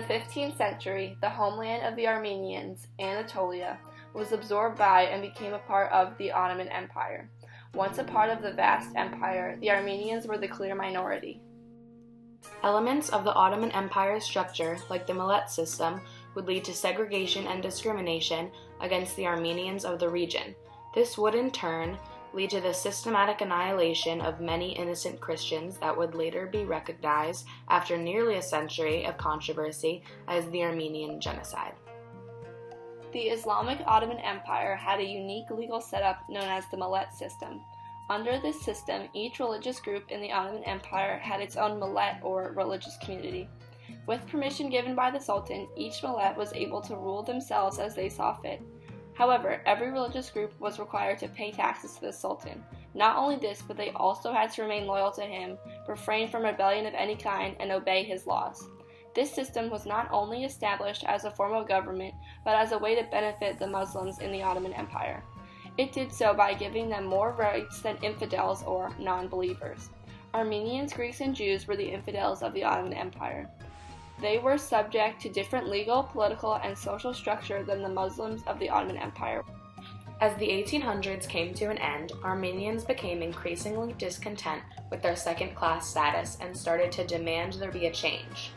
15th century, the homeland of the Armenians, Anatolia, was absorbed by and became a part of the Ottoman Empire. Once a part of the vast empire, the Armenians were the clear minority. Elements of the Ottoman Empire's structure, like the Millet system, would lead to segregation and discrimination against the Armenians of the region. This would, in turn, lead to the systematic annihilation of many innocent Christians that would later be recognized after nearly a century of controversy as the Armenian Genocide. The Islamic Ottoman Empire had a unique legal setup known as the Millet system. Under this system, each religious group in the Ottoman Empire had its own millet or religious community. With permission given by the Sultan, each millet was able to rule themselves as they saw fit. However, every religious group was required to pay taxes to the Sultan. Not only this, but they also had to remain loyal to him, refrain from rebellion of any kind, and obey his laws. This system was not only established as a form of government, but as a way to benefit the Muslims in the Ottoman Empire. It did so by giving them more rights than infidels or non-believers. Armenians, Greeks, and Jews were the infidels of the Ottoman Empire. They were subject to different legal, political, and social structure than the Muslims of the Ottoman Empire. As the 1800s came to an end, Armenians became increasingly discontent with their second-class status and started to demand there be a change.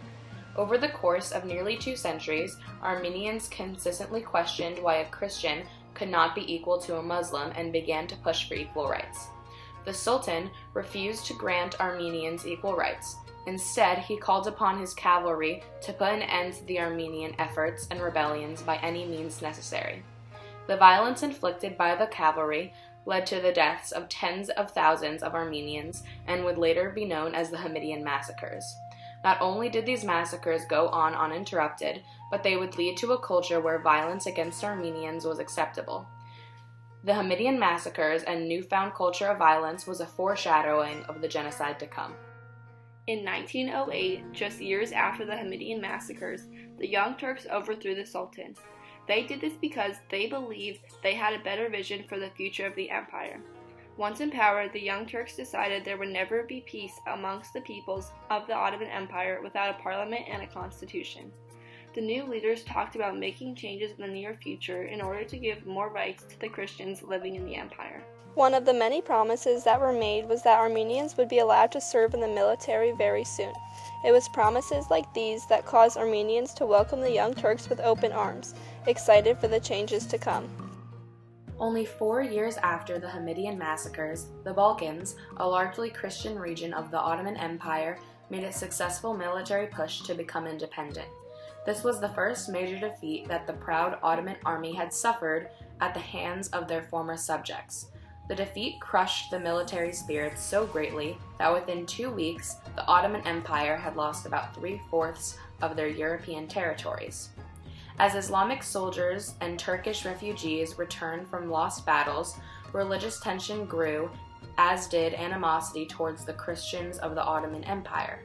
Over the course of nearly 2 centuries, Armenians consistently questioned why a Christian could not be equal to a Muslim and began to push for equal rights. The Sultan refused to grant Armenians equal rights. Instead, he called upon his cavalry to put an end to the Armenian efforts and rebellions by any means necessary. The violence inflicted by the cavalry led to the deaths of tens of thousands of Armenians and would later be known as the Hamidian massacres. Not only did these massacres go on uninterrupted, but they would lead to a culture where violence against Armenians was acceptable. The Hamidian massacres and newfound culture of violence was a foreshadowing of the genocide to come. In 1908, just years after the Hamidian massacres, the Young Turks overthrew the Sultan. They did this because they believed they had a better vision for the future of the empire. Once in power, the Young Turks decided there would never be peace amongst the peoples of the Ottoman Empire without a parliament and a constitution. The new leaders talked about making changes in the near future in order to give more rights to the Christians living in the empire. One of the many promises that were made was that Armenians would be allowed to serve in the military very soon. It was promises like these that caused Armenians to welcome the Young Turks with open arms, excited for the changes to come. Only 4 years after the Hamidian massacres, the Balkans, a largely Christian region of the Ottoman Empire, made a successful military push to become independent. This was the first major defeat that the proud Ottoman army had suffered at the hands of their former subjects. The defeat crushed the military spirits so greatly that within 2 weeks, the Ottoman Empire had lost about 3/4 of their European territories. As Islamic soldiers and Turkish refugees returned from lost battles, religious tension grew, as did animosity towards the Christians of the Ottoman Empire.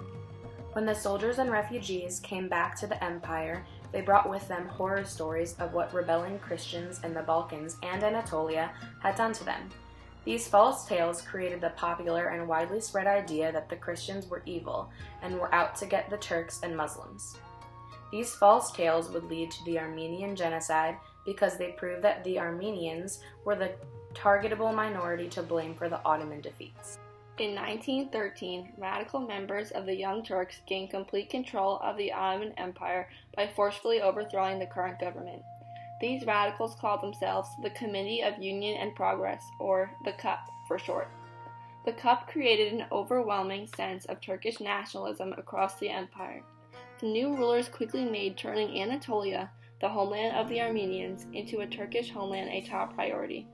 When the soldiers and refugees came back to the empire, they brought with them horror stories of what rebelling Christians in the Balkans and Anatolia had done to them. These false tales created the popular and widely spread idea that the Christians were evil and were out to get the Turks and Muslims. These false tales would lead to the Armenian Genocide because they proved that the Armenians were the targetable minority to blame for the Ottoman defeats. In 1913, radical members of the Young Turks gained complete control of the Ottoman Empire by forcefully overthrowing the current government. These radicals called themselves the Committee of Union and Progress, or the CUP for short. The CUP created an overwhelming sense of Turkish nationalism across the empire. The new rulers quickly made turning Anatolia, the homeland of the Armenians, into a Turkish homeland a top priority.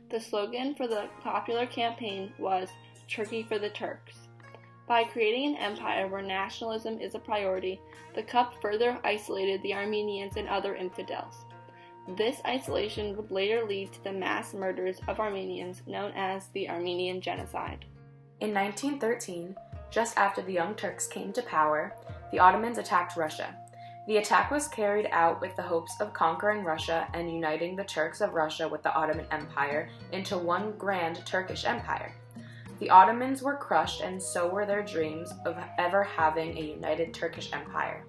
The slogan for the popular campaign was Turkey for the Turks. By creating an empire where nationalism is a priority, the CUP further isolated the Armenians and other infidels. This isolation would later lead to the mass murders of Armenians known as the Armenian Genocide. In 1913, just after the Young Turks came to power, the Ottomans attacked Russia. The attack was carried out with the hopes of conquering Russia and uniting the Turks of Russia with the Ottoman Empire into one grand Turkish empire. The Ottomans were crushed, and so were their dreams of ever having a united Turkish empire.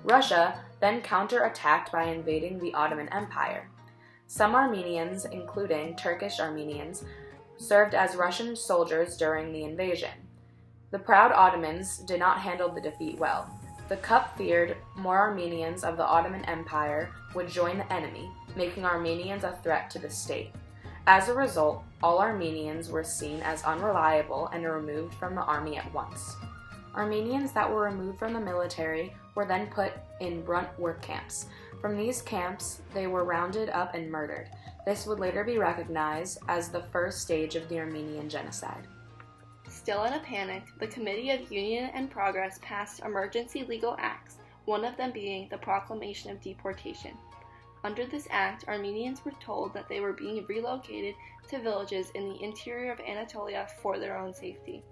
Russia then counterattacked by invading the Ottoman Empire. Some Armenians, including Turkish Armenians, served as Russian soldiers during the invasion. The proud Ottomans did not handle the defeat well. The Cup feared more Armenians of the Ottoman Empire would join the enemy, making Armenians a threat to the state. As a result, all Armenians were seen as unreliable and removed from the army at once. Armenians that were removed from the military were then put in brunt work camps. From these camps, they were rounded up and murdered. This would later be recognized as the first stage of the Armenian genocide. Still in a panic, the Committee of Union and Progress passed emergency legal acts, one of them being the Proclamation of Deportation. Under this act, Armenians were told that they were being relocated to villages in the interior of Anatolia for their own safety.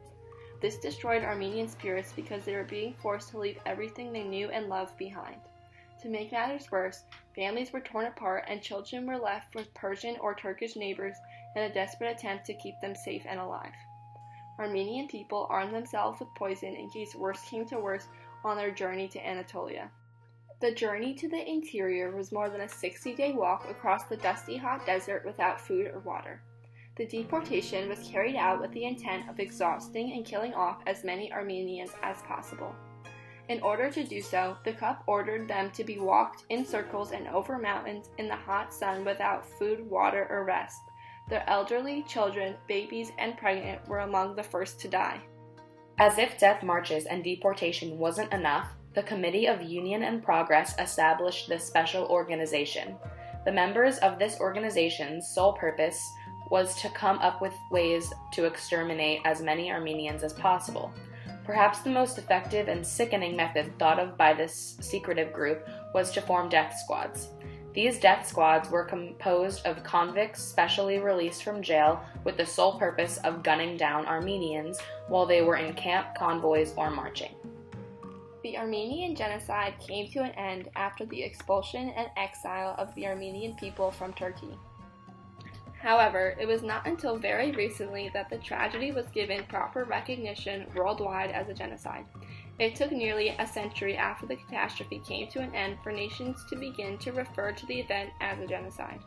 This destroyed Armenian spirits because they were being forced to leave everything they knew and loved behind. To make matters worse, families were torn apart and children were left with Persian or Turkish neighbors in a desperate attempt to keep them safe and alive. Armenian people armed themselves with poison in case worse came to worse on their journey to Anatolia. The journey to the interior was more than a 60-day walk across the dusty hot desert without food or water. The deportation was carried out with the intent of exhausting and killing off as many Armenians as possible. In order to do so, the Cup ordered them to be walked in circles and over mountains in the hot sun without food, water, or rest. The elderly, children, babies, and pregnant were among the first to die. As if death marches and deportation wasn't enough, the Committee of Union and Progress established this special organization. The members of this organization's sole purpose was to come up with ways to exterminate as many Armenians as possible. Perhaps the most effective and sickening method thought of by this secretive group was to form death squads. These death squads were composed of convicts specially released from jail with the sole purpose of gunning down Armenians while they were in camp, convoys, or marching. The Armenian genocide came to an end after the expulsion and exile of the Armenian people from Turkey. However, it was not until very recently that the tragedy was given proper recognition worldwide as a genocide. It took nearly a century after the catastrophe came to an end for nations to begin to refer to the event as a genocide.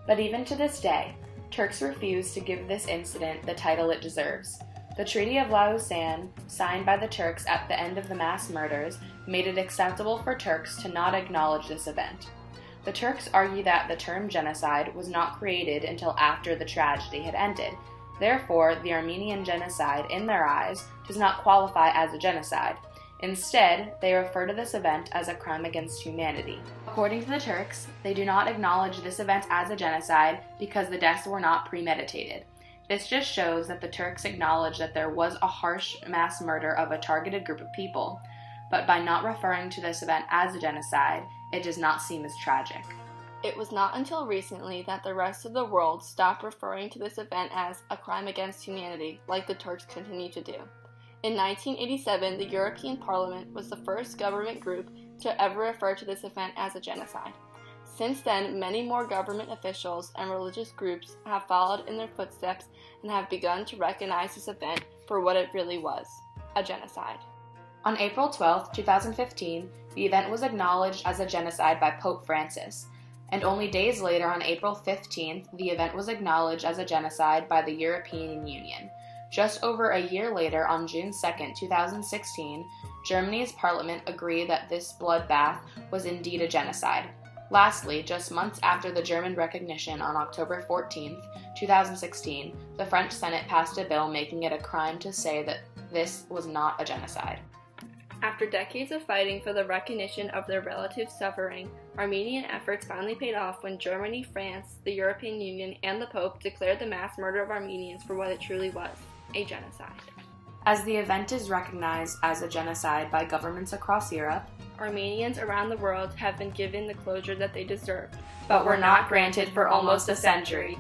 But even to this day, Turks refuse to give this incident the title it deserves. The Treaty of Lausanne, signed by the Turks at the end of the mass murders, made it acceptable for Turks to not acknowledge this event. The Turks argue that the term genocide was not created until after the tragedy had ended. Therefore, the Armenian genocide, in their eyes, does not qualify as a genocide. Instead, they refer to this event as a crime against humanity. According to the Turks, they do not acknowledge this event as a genocide because the deaths were not premeditated. This just shows that the Turks acknowledge that there was a harsh mass murder of a targeted group of people, but by not referring to this event as a genocide, it does not seem as tragic. It was not until recently that the rest of the world stopped referring to this event as a crime against humanity, like the Turks continue to do. In 1987, the European Parliament was the first government group to ever refer to this event as a genocide. Since then, many more government officials and religious groups have followed in their footsteps and have begun to recognize this event for what it really was, a genocide. On April 12, 2015, the event was acknowledged as a genocide by Pope Francis, and only days later, on April 15th, the event was acknowledged as a genocide by the European Union. Just over a year later, on June 2, 2016, Germany's parliament agreed that this bloodbath was indeed a genocide. Lastly, just months after the German recognition on October 14, 2016, the French Senate passed a bill making it a crime to say that this was not a genocide. After decades of fighting for the recognition of their relative suffering, Armenian efforts finally paid off when Germany, France, the European Union, and the Pope declared the mass murder of Armenians for what it truly was, a genocide. As the event is recognized as a genocide by governments across Europe, Armenians around the world have been given the closure that they deserve, but were not granted for almost a century.